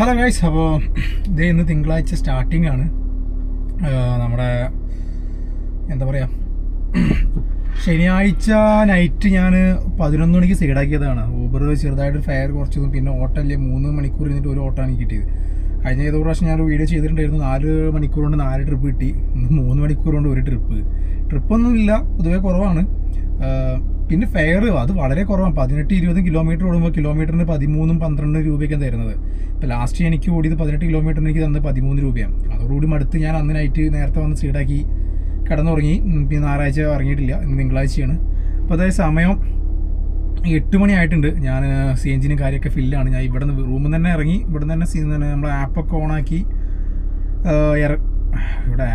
Hello guys, അപ്പോൾ ഇത് ഇന്ന് തിങ്കളാഴ്ച സ്റ്റാർട്ടിംഗ് ആണ്. നമ്മുടെ എന്താ പറയുക, ശനിയാഴ്ച നൈറ്റ് ഞാൻ 11 മണിക്ക് സൈഡാക്കിയതാണ്. ഊബർ ചെറുതായിട്ട് ഫെയർ കുറച്ചതും പിന്നെ ഓട്ടമല്ലേ 3 മണിക്കൂർ ഇരുന്നിട്ട് ഒരു ഓട്ടമാണ് കിട്ടിയത്. കഴിഞ്ഞ ഏതോ പ്രാവശ്യം ഞാൻ വീഡിയോ ചെയ്തിട്ടുണ്ടായിരുന്നു, 4 മണിക്കൂർ കൊണ്ട് 4 ട്രിപ്പ് കിട്ടി. 3 മണിക്കൂർ കൊണ്ട് ഒരു ട്രിപ്പൊന്നുമില്ല, പൊതുവെ കുറവാണ്. പിന്നെ ഫെയർ അത് വളരെ കുറവാണ്. 18-20 കിലോമീറ്റർ ഓടുമ്പോൾ കിലോമീറ്ററിന് 13-12 രൂപയ്ക്കാണ് തരുന്നത്. ഇപ്പോൾ ലാസ്റ്റ് എനിക്ക് ഓടിയത് 18 കിലോമീറ്ററിന് എനിക്ക് തന്നത് 13 രൂപയാണ്. അതോടുകൂടി മടുത്ത് ഞാൻ അന്ന് നൈറ്റ് നേരത്തെ വന്ന് സൈഡാക്കി കിടന്നുറങ്ങി. പിന്നെ ഞായറാഴ്ച ഇറങ്ങിയിട്ടില്ല, ഇന്ന് തിങ്കളാഴ്ചയാണ്. അപ്പോൾ അതായത് സമയം 8 മണി ആയിട്ടുണ്ട്. ഞാൻ CNG കാര്യമൊക്കെ ഫില്ലാണ്. ഞാൻ ഇവിടെ നിന്ന് റൂമിൽ തന്നെ ഇറങ്ങി, ഇവിടെ നിന്ന് തന്നെ നമ്മൾ ആപ്പൊക്കെ ഓണാക്കി ഇവിടെ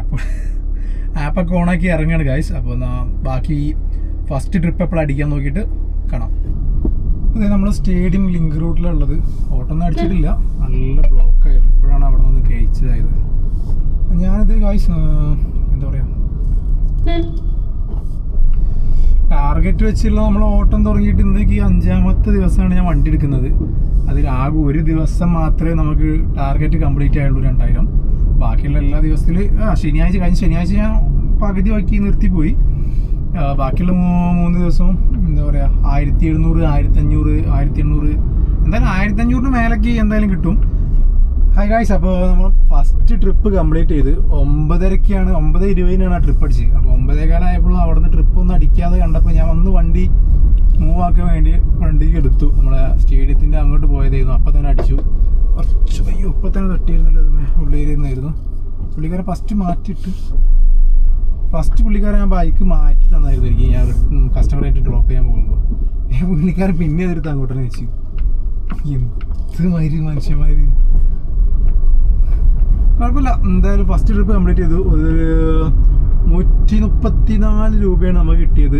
ആപ്പൊക്കെ ഓണാക്കി ഇറങ്ങുകയാണ് ഗൈസ്. അപ്പോൾ ബാക്കി ഫസ്റ്റ് ട്രിപ്പ് എപ്പോഴും അടിക്കാൻ നോക്കിയിട്ട് കാണാം. അതായത് നമ്മൾ സ്റ്റേഡിയം ലിങ്ക് റൂട്ടിലുള്ളത്. ഓട്ടൊന്നും അടിച്ചിട്ടില്ല, നല്ല ബ്ലോക്കായിരുന്നു. ഇപ്പോഴാണ് അവിടെ നിന്ന് കഴിച്ചതായത്. ഞാനിത് ഗൈസ് എന്താ പറയുക, ടാർഗറ്റ് വെച്ചുള്ള നമ്മൾ ഓട്ടം തുടങ്ങിയിട്ട് ഇന്നേക്ക് 5ാമത്തെ ദിവസമാണ് ഞാൻ വണ്ടി എടുക്കുന്നത്. അതിലാകെ ഒരു ദിവസം മാത്രമേ നമുക്ക് ടാർഗറ്റ് കംപ്ലീറ്റ് ആയുള്ളൂ, 2000. ബാക്കിയുള്ള എല്ലാ ദിവസത്തിൽ കഴിഞ്ഞ ശനിയാഴ്ച ഞാൻ പകുതി വയ്ക്കി നിർത്തിപ്പോയി. ബാക്കിയുള്ള 3 ദിവസവും എന്താ പറയുക 1700, 1500, 1800, എന്തായാലും 1500 മേലേക്ക് എന്തായാലും കിട്ടും. ഹായ് ഗായ്സ്, അപ്പോൾ നമ്മൾ ഫസ്റ്റ് ട്രിപ്പ് കംപ്ലീറ്റ് ചെയ്ത് 9:30-ക്കാണ്, 9:20-നാണ് ആ ട്രിപ്പ് അടിച്ചത്. അപ്പോൾ 9:15 ആയപ്പോഴും അവിടെ നിന്ന് ട്രിപ്പ് ഒന്നും അടിക്കാതെ കണ്ടപ്പോൾ ഞാൻ വന്ന് വണ്ടി മൂവ് ആക്കാൻ വേണ്ടി വണ്ടിക്ക് എടുത്തു. നമ്മളെ സ്റ്റേഡിയത്തിൻ്റെ അങ്ങോട്ട് പോയതായിരുന്നു. അപ്പം തന്നെ അടിച്ചു. കുറച്ച് ഇപ്പം തന്നെ തട്ടിയിരുന്നല്ലോ, ഉള്ളിയിരുന്നായിരുന്നു. പുള്ളിക്കാരെ പുള്ളിക്കാരൻ ഞാൻ ബൈക്ക് മാറ്റി തന്നായിരുന്നു എനിക്ക്. ഞാൻ കസ്റ്റമറായിട്ട് ഡ്രോപ്പ് ചെയ്യാൻ പോകുമ്പോൾ പുള്ളിക്കാരൻ പിന്നെ എതിർത്ത് അങ്ങോട്ട് വെച്ചു. എന്ത് മനുഷ്യന്മാര്. കുഴപ്പമില്ല, എന്തായാലും ഫസ്റ്റ് ട്രിപ്പ് കംപ്ലീറ്റ് ചെയ്തു. ഒരു 134 രൂപയാണ് നമുക്ക് കിട്ടിയത്.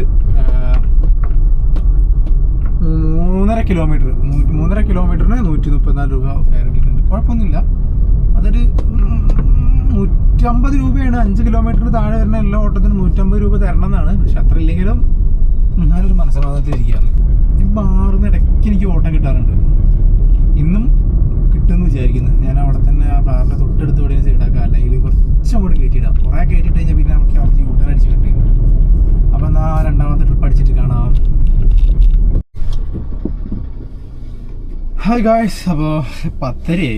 3.5 കിലോമീറ്ററിന് 134 രൂപ ഫെയർ കിട്ടുന്നുണ്ട്. കുഴപ്പമൊന്നുമില്ല. അതൊരു 150 രൂപയാണ് 5 കിലോമീറ്റർ താഴെ വരുന്ന എല്ലാ ഓട്ടത്തിനും 150 രൂപ തരണം എന്നാണ്. പക്ഷെ അത്ര ഇല്ലെങ്കിലും നല്ലൊരു മനസ്സമാധാനത്തിലിരിക്കുകയാണ്. ഈ ബാറിന് ഇടയ്ക്ക് എനിക്ക് ഓട്ടം കിട്ടാറുണ്ട്. ഇന്നും കിട്ടുമെന്ന് വിചാരിക്കുന്നു. ഞാൻ അവിടെ തന്നെ ആ ബാറിൻ്റെ തൊട്ടടുത്ത് എവിടെയും സൈഡാക്കാം, അല്ലെങ്കിൽ കുറച്ചും കൂടി കയറ്റിയിടാം. കുറേ കയറ്റിയിട്ട് കഴിഞ്ഞാൽ പിന്നെ നമുക്ക് അവിടെ യൂട്ടേൺ അടിച്ച് കിട്ടും. അപ്പം എന്നാൽ 2ാമത്തെ ട്രിപ്പ് അടിച്ചിട്ട് കാണാം. ഹായ് ഗായ്സ്, അപ്പോൾ 10:30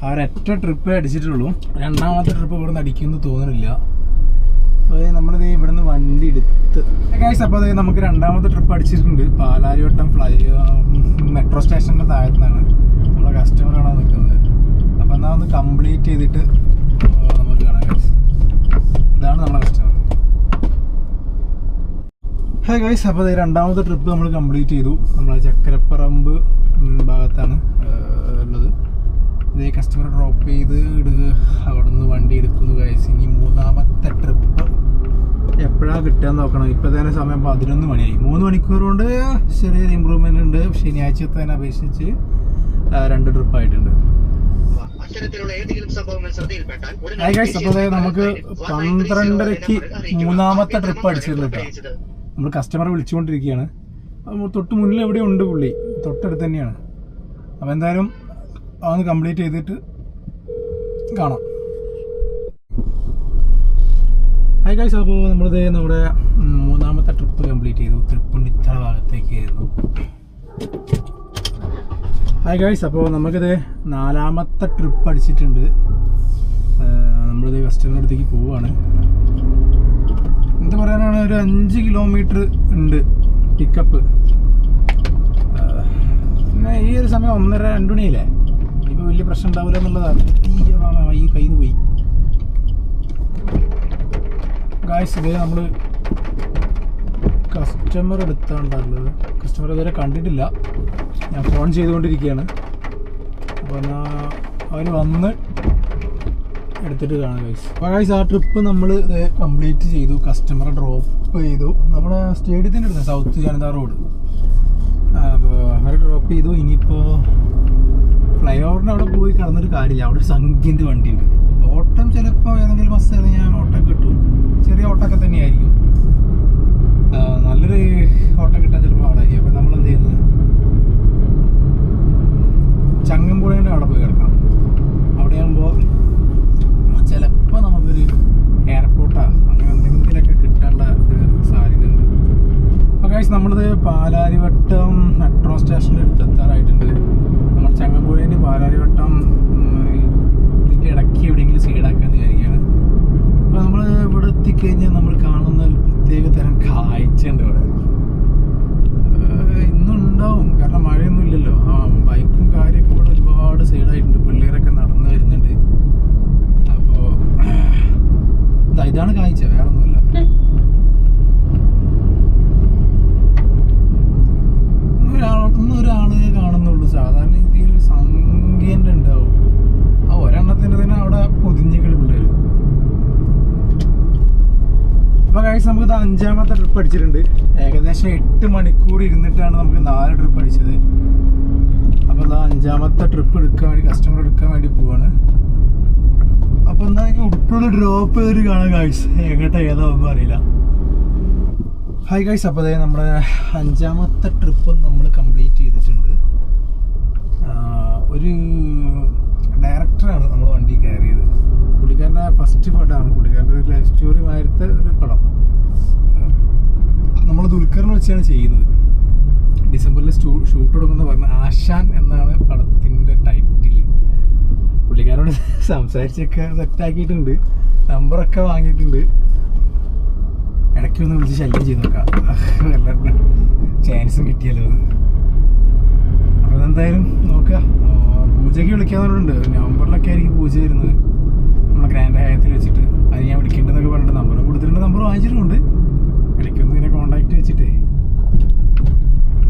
ആ ഒരൊറ്റ ട്രിപ്പേ അടിച്ചിട്ടുള്ളൂ. 2ാമത്തെ ട്രിപ്പ് ഇവിടെ നിന്ന് അടിക്കുമെന്ന് തോന്നുന്നില്ല. അതായത് നമ്മളിത് ഇവിടെ നിന്ന് വണ്ടി എടുത്ത് ഗൈസ്, അപ്പോൾ അതായത് നമുക്ക് 2ാമത്തെ ട്രിപ്പ് അടിച്ചിട്ടുണ്ട്. പാലാരിവട്ടം മെട്രോ സ്റ്റേഷൻ്റെ താഴത്തുനിന്നാണ് നമ്മളെ കസ്റ്റമറാണ് നിൽക്കുന്നത്. അപ്പോൾ എന്നാൽ ഒന്ന് കംപ്ലീറ്റ് ചെയ്തിട്ട് നമുക്ക് കാണാം ഗൈസ്. ഇതാണ് നമ്മളെ കസ്റ്റമർ. ഹായ് ഗൈസ്, അപ്പോൾ അതായത് 2ാമത്തെ ട്രിപ്പ് നമ്മൾ കംപ്ലീറ്റ് ചെയ്തു. നമ്മളെ ചക്കരപ്പറമ്പ് ഭാഗത്താണ് ഉള്ളത്. ഇതേ കസ്റ്റമർ ഡ്രോപ്പ് ചെയ്ത് അവിടെ നിന്ന് വണ്ടി എടുക്കുന്നു ഗൈസ്. ഇനി 3ാമത്തെ ട്രിപ്പ് എപ്പോഴാണ് കിട്ടാൻ നോക്കണം. ഇപ്പോൾ തന്നെ സമയം 11 മണിയായി. 3 മണിക്കൂർ കൊണ്ട് ചെറിയൊരു ഇമ്പ്രൂവ്മെൻ്റ് ഉണ്ട്. ശനിയാഴ്ചത്തെ അപേക്ഷിച്ച് 2 ട്രിപ്പായിട്ടുണ്ട്. ഹായ് ഗൈസ്, അപ്പോൾ അതായത് നമുക്ക് 12:30-ക്ക് 3ാമത്തെ ട്രിപ്പ് അടിച്ചിരുന്നു കേട്ടോ. നമ്മൾ കസ്റ്റമറെ വിളിച്ചുകൊണ്ടിരിക്കുകയാണ്. തൊട്ട് മുന്നിൽ എവിടെ ഉണ്ട് പുള്ളി, തൊട്ടടുത്ത് തന്നെയാണ്. അപ്പോൾ എന്തായാലും അതൊന്ന് കംപ്ലീറ്റ് ചെയ്തിട്ട് കാണാം. ഹായ് ഗൈസ്, അപ്പോൾ നമ്മളിത് നമ്മുടെ 3ാമത്തെ ട്രിപ്പ് കംപ്ലീറ്റ് ചെയ്തു. തൃപ്പൂണിത്തറ ഭാഗത്തേക്കായിരുന്നു. ഹായ് ഗൈസ്, അപ്പോൾ നമുക്കിത് 4ാമത്തെ ട്രിപ്പ് അടിച്ചിട്ടുണ്ട്. നമ്മളിത് കസ്റ്റമറുടെ അടുത്തേക്ക് പോവുകയാണ്. എന്താ പറയാനാണ്, ഒരു 5 കിലോമീറ്റർ ഉണ്ട് പിക്കപ്പ്. പിന്നെ ഈ ഒരു സമയം 1:30-2 മണിയില്ലേ, ഇപ്പോൾ വലിയ പ്രശ്നം ഉണ്ടാവില്ല എന്നുള്ളതാണ്. ഈ കയ്യിൽ നിന്ന് പോയി ഗായ്സ്. ഇതേ നമ്മൾ കസ്റ്റമർ എടുത്താണ്ടുള്ളത്. കസ്റ്റമർ ഇതുവരെ കണ്ടിട്ടില്ല, ഞാൻ ഫോൺ ചെയ്തുകൊണ്ടിരിക്കുകയാണ്. അപ്പോൾ എന്നാൽ അവർ വന്ന് എടുത്തിട്ട് കാണാം ഗൈസ്. അപ്പോൾ ഗൈസ്, ആ ട്രിപ്പ് നമ്മൾ കംപ്ലീറ്റ് ചെയ്തു. കസ്റ്റമറെ ഡ്രോപ്പ് ചെയ്തു. നമ്മുടെ സ്റ്റേഡിയത്തിൻ്റെ അടുത്ത് സൗത്ത് ജനതാ റോഡ്. അപ്പോൾ അവരെ ഡ്രോപ്പ് ചെയ്തു. ഇനിയിപ്പോൾ ഫ്ലൈ ഓവറിൻ്റെ അവിടെ പോയി കടന്നിട്ട് കാര്യമില്ല, അവിടെ ഒരു സംഖ്യൻ്റെ വണ്ടിയുണ്ട്. ഓട്ടം ചിലപ്പോൾ ഏതെങ്കിലും ബസ് ഞാൻ ഓട്ടം കിട്ടും, ചെറിയ ഓട്ടമൊക്കെ തന്നെയായിരിക്കും. നല്ലൊരു ഓട്ടം കിട്ടാൻ ചിലപ്പോൾ അവിടെ ആയിരിക്കും. അപ്പോൾ നമ്മൾ എന്ത് ചെയ്യുന്നത്, ചങ്ങമ്പുഴേൻ്റെ അവിടെ പോയി നമ്മളിത് പാലാരിവട്ടം മെട്രോ സ്റ്റേഷൻ്റെ അടുത്ത് എത്താറായിട്ടുണ്ട്. നമ്മൾ ചങ്ങമ്പുഴേൻ്റെ പാലാരിവട്ടം ഇതിൻ്റെ ഇടയ്ക്ക് എവിടെയെങ്കിലും സൈഡാക്കാന്ന് വിചാരിക്കുകയാണ്. അപ്പോൾ നമ്മൾ ഇവിടെ എത്തിക്കഴിഞ്ഞാൽ നമ്മൾ കാണുന്ന ഒരു പ്രത്യേക തരം കാഴ്ചയുണ്ട് ഇവിടെ. ഇന്നുണ്ടാവും, കാരണം മഴയൊന്നും ഇല്ലല്ലോ. ബൈക്കും കാര്യമൊക്കെ ഇവിടെ ഒരുപാട് സൈഡായിട്ടുണ്ട്. പിള്ളേരൊക്കെ നടന്നു വരുന്നുണ്ട്. അപ്പോൾ ഇതാണ് കാഴ്ച, വേറെ ഒന്നുമില്ല. ഒരാളെ കാണുന്നുള്ളൂ. സാധാരണ രീതിയിൽ ഒരു സംഖ്യൻ്റെ ഉണ്ടാവും. ആ ഒരെണ്ണത്തിൻ്റെ തന്നെ അവിടെ പൊതിഞ്ഞിക്കൽ പിള്ളേർ. അപ്പോൾ കഴിച്ച് നമുക്കിത് 5ാമത്തെ ട്രിപ്പ് അടിച്ചിട്ടുണ്ട്. ഏകദേശം 8 മണിക്കൂർ ഇരുന്നിട്ടാണ് നമുക്ക് 4 ട്രിപ്പ് അടിച്ചത്. അപ്പോൾ എന്താ 5ാമത്തെ ട്രിപ്പ് എടുക്കാൻ വേണ്ടി, കസ്റ്റമർ എടുക്കാൻ വേണ്ടി പോവാണ്. അപ്പോൾ എന്താ ഉടുപ്പുള്ള ഡ്രോപ്പ് ചെയ്ത് കാണാം ഗൈസ്. എങ്ങോട്ടാ ഏതാ ഒന്നും അറിയില്ല. ഹായ് ഗൈസ്, അപ്പോൾ അതായത് നമ്മുടെ 5ാമത്തെ ട്രിപ്പ് നമ്മൾ കംപ്ലീറ്റ് ചെയ്തിട്ടുണ്ട്. ഒരു ഡയറക്ടറാണ് നമ്മൾ വണ്ടി കയറിയത്. പുള്ളിക്കാരൻ്റെ ഫസ്റ്റ് പടമാണ്, പുള്ളിക്കാരൻ്റെ ഒരു ലൈഫ് സ്റ്റോറി മാതിരത്തെ ഒരു പടം. നമ്മൾ ദുൽഖറിനെ വെച്ചാണ് ചെയ്യുന്നത്. ഡിസംബറിൽ ഷൂട്ട് കൊടുക്കുന്ന പറഞ്ഞ ആശാൻ എന്നാണ് പടത്തിൻ്റെ ടൈറ്റിൽ. പുള്ളിക്കാരോട് സംസാരിച്ചൊക്കെ സെറ്റാക്കിയിട്ടുണ്ട്, നമ്പറൊക്കെ വാങ്ങിയിട്ടുണ്ട്. ഇടയ്ക്ക് ഒന്ന് വിളിച്ച് ശല്യം ചെയ്ത് നോക്കാം, എല്ലാവരുടെ ചാൻസും കിട്ടിയല്ലോ അത്. അപ്പോൾ എന്തായാലും നോക്കാം. പൂജയ്ക്ക് വിളിക്കാവുന്നുണ്ട്. നവംബറിലൊക്കെ ആയിരിക്കും പൂജ വരുന്നത്, നമ്മളെ ഗ്രാൻഡ് ഹയത്തിൽ വെച്ചിട്ട്. അത് ഞാൻ വിളിക്കേണ്ടതെന്നൊക്കെ പറഞ്ഞിട്ട് നമ്പർ കൊടുത്തിട്ടുണ്ട്, നമ്പർ വാങ്ങിച്ചിട്ടുണ്ട്. ഇടയ്ക്കൊന്നും ഇങ്ങനെ കോണ്ടാക്ട് വെച്ചിട്ടേ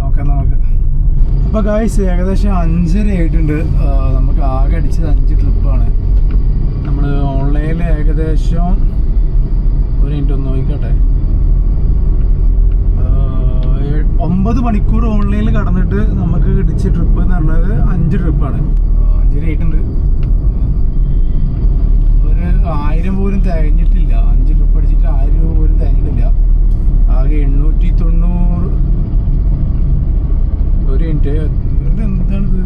നോക്കാം നമുക്ക്. അപ്പോൾ ഗായ്സ് ഏകദേശം 5:30 ആയിട്ടുണ്ട്. നമുക്ക് ആകെ അടിച്ചത് 5 ട്രിപ്പാണ്. നമ്മൾ ഓൺലൈനിൽ ഏകദേശം ഒരു മിനിറ്റ് ഒന്ന് നോക്കിക്കോട്ടെ, 9 മണിക്കൂർ ഓൺലൈനിൽ കടന്നിട്ട് നമുക്ക് ഇടിച്ച ട്രിപ്പ് എന്ന് പറഞ്ഞത് 5 ട്രിപ്പാണ്. 5:30 ആയിട്ടുണ്ട്. ഒരു 1000 പോലും തികഞ്ഞിട്ടില്ല. 5 ട്രിപ്പ് അടിച്ചിട്ട് 1000 രൂപ പോലും തികഞ്ഞിട്ടില്ല. ആകെ 890. ഒരു മിനിറ്റ്, എന്താണിത്?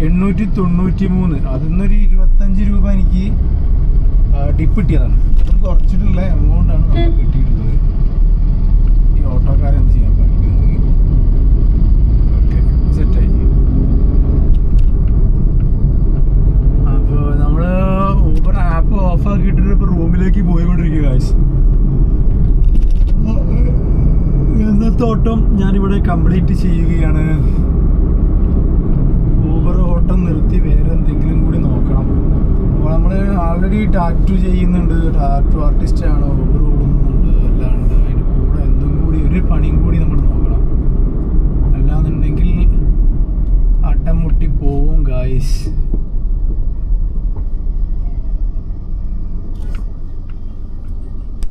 893. അതിന്നൊരു 25 രൂപ എനിക്ക് ടിപ്പ് കിട്ടിയതാണ്. അപ്പം കുറച്ചിട്ടുള്ള എമൗണ്ടാണ് നമുക്ക് കിട്ടിയിട്ടുള്ളത്. ഈ ഓട്ടോക്കാരെ എന്ത് ചെയ്യാൻ പഠിക്കുന്നെങ്കിൽ ഓക്കെ സെറ്റായി. അപ്പോൾ നമ്മൾ ഊബർ ആപ്പ് ഓഫാക്കിയിട്ടിട്ട് ഇപ്പോൾ റൂമിലേക്ക് പോയിക്കൊണ്ടിരിക്കുക ഗൈസ്. ഇന്നത്തെ ഓട്ടം ഞാനിവിടെ കംപ്ലീറ്റ് ചെയ്യുകയാണ്. ഊബർ ഓട്ടം നിർത്തി വേറെ എന്തെങ്കിലും കൂടി നോക്കണം. അപ്പോൾ നമ്മൾ ആൾറെഡി ടാറ്റു ചെയ്യുന്നുണ്ട്, ടാറ്റു ആർട്ടിസ്റ്റാണ്, ഊബർ ഓടുന്നുണ്ട്, എല്ലാം ഉണ്ട്. അതിൻ്റെ കൂടെ എന്തും കൂടി ഒരു പണിയും കൂടി നമ്മൾ നോക്കണം. അല്ലാന്നുണ്ടെങ്കിൽ അട്ടം മുട്ടി പോവും ഗായ്സ്.